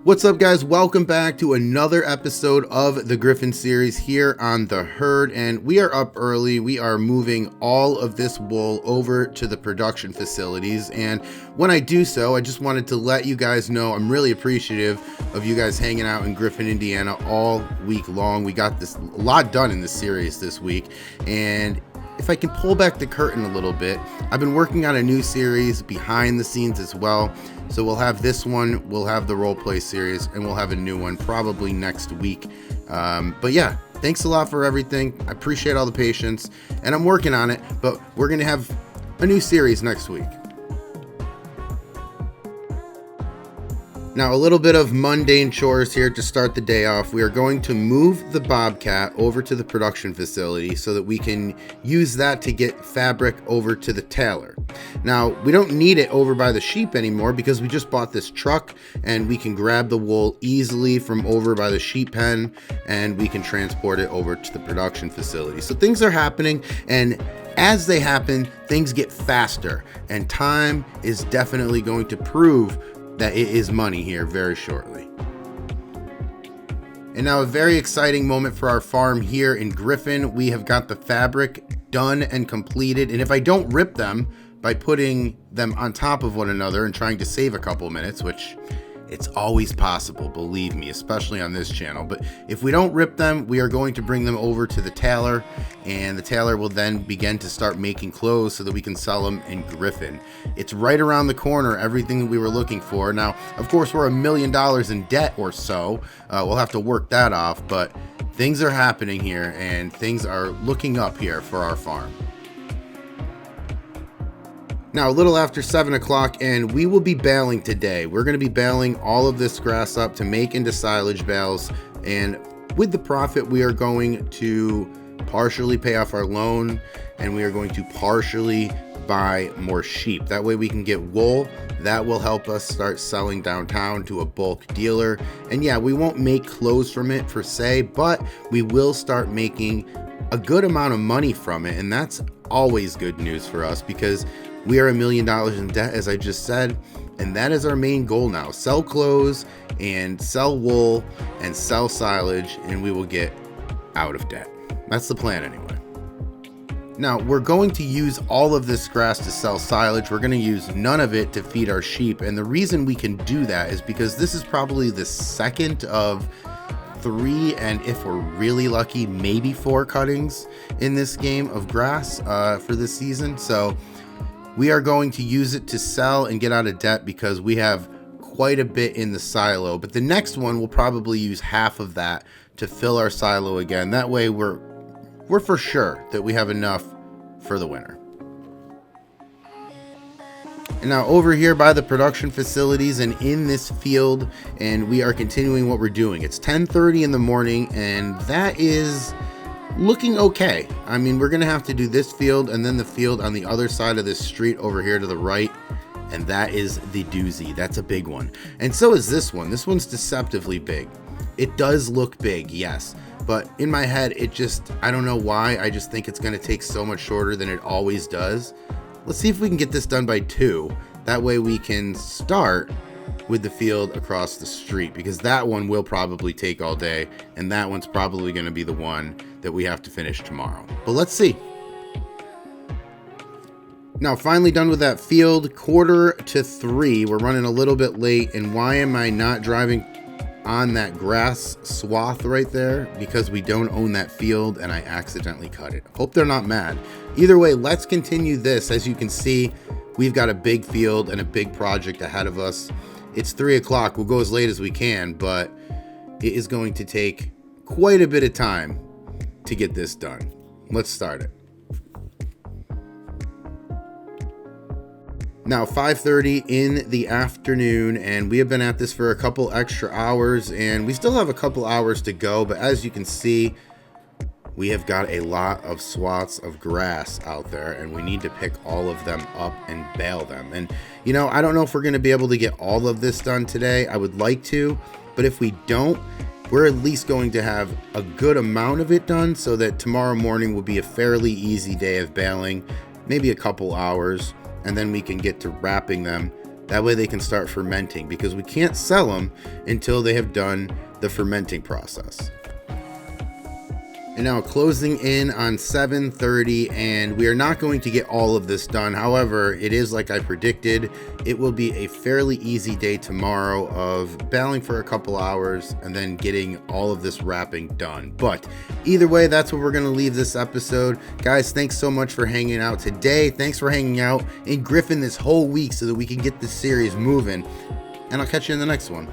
What's up, guys? Welcome back to another episode of the Griffin series here on The Herd, and we are up early. We are moving all of this wool over to the production facilities, and when I do so, I just wanted to let you guys know I'm really appreciative of you guys hanging out in Griffin, Indiana all week long. We got a lot done in this series this week, and if I can pull back the curtain a little bit, I've been working on a new series behind the scenes as well. So we'll have this one, we'll have the role play series, and we'll have a new one probably next week. But yeah, thanks a lot for everything. I appreciate all the patience, and I'm working on it, but we're going to have a new series next week. Now, a little bit of mundane chores here to start the day off. We are going to move the Bobcat over to the production facility so that we can use that to get fabric over to the tailor. Now, we don't need it over by the sheep anymore because we just bought this truck and we can grab the wool easily from over by the sheep pen and we can transport it over to the production facility. So things are happening, and as they happen, things get faster, and time is definitely going to prove that it is money here very shortly. And now a very exciting moment for our farm here in Griffin. We have got the fabric done and completed, and if I don't rip them by putting them on top of one another and trying to save a couple minutes, which it's always possible, believe me, especially on this channel. But if we don't rip them, we are going to bring them over to the tailor, and the tailor will then begin to start making clothes so that we can sell them in Griffin. It's right around the corner, everything that we were looking for. Now, of course, we're $1 million in debt or so. We'll have to work that off, but things are happening here, and things are looking up here for our farm. Now, a little after 7 o'clock, and we will be baling today. We're going to be baling all of this grass up to make into silage bales, and with the profit, we are going to partially pay off our loan, and we are going to partially buy more sheep. That way we can get wool. That will help us start selling downtown to a bulk dealer. And yeah, we won't make clothes from it per se, but we will start making a good amount of money from it, and that's always good news for us because we are $1 million in debt, as I just said, and that is our main goal now. Sell clothes and sell wool and sell silage, and we will get out of debt. That's the plan anyway. Now, we're going to use all of this grass to sell silage. We're going to use none of it to feed our sheep, and the reason we can do that is because this is probably the second of 3, and if we're really lucky, maybe 4 cuttings in this game of grass for this season. So we are going to use it to sell and get out of debt because we have quite a bit in the silo. But the next one, we'll probably use half of that to fill our silo again. That way we're for sure that we have enough for the winter. And now over here by the production facilities and in this field, and we are continuing what we're doing. It's 10:30 in the morning, and that is looking okay. I mean, we're gonna have to do this field and then the field on the other side of this street over here to the right, and that is the doozy. That's a big one, and so is this one. This one's deceptively big. It does look big, yes, but in my head it just, I don't know why, I just think it's gonna take so much shorter than it always does. Let's see if we can get this done by 2. That way we can start with the field across the street, because that one will probably take all day, and that one's probably going to be the one that we have to finish tomorrow. But let's see. Now, finally done with that field, 2:45. We're running a little bit late, and why am I not driving on that grass swath right there? Because we don't own that field and I accidentally cut it. Hope they're not mad. Either way, let's continue this. As you can see, we've got a big field and a big project ahead of us. It's 3 o'clock. We'll go as late as we can, but it is going to take quite a bit of time to get this done. Let's start it. Now, 5:30 in the afternoon, and we have been at this for a couple extra hours, and we still have a couple hours to go, but as you can see, we have got a lot of swaths of grass out there, and we need to pick all of them up and bale them. And you know, I don't know if we're going to be able to get all of this done today. I would like to, but if we don't, we're at least going to have a good amount of it done so that tomorrow morning will be a fairly easy day of baling, maybe a couple hours, and then we can get to wrapping them That way they can start fermenting, because we can't sell them until they have done the fermenting process. And now closing in on 7:30, and we are not going to get all of this done. However, it is like I predicted. It will be a fairly easy day tomorrow of baling for a couple hours and then getting all of this wrapping done. But either way, that's where we're going to leave this episode. Guys, thanks so much for hanging out today. Thanks for hanging out in Griffin this whole week so that we can get this series moving. And I'll catch you in the next one.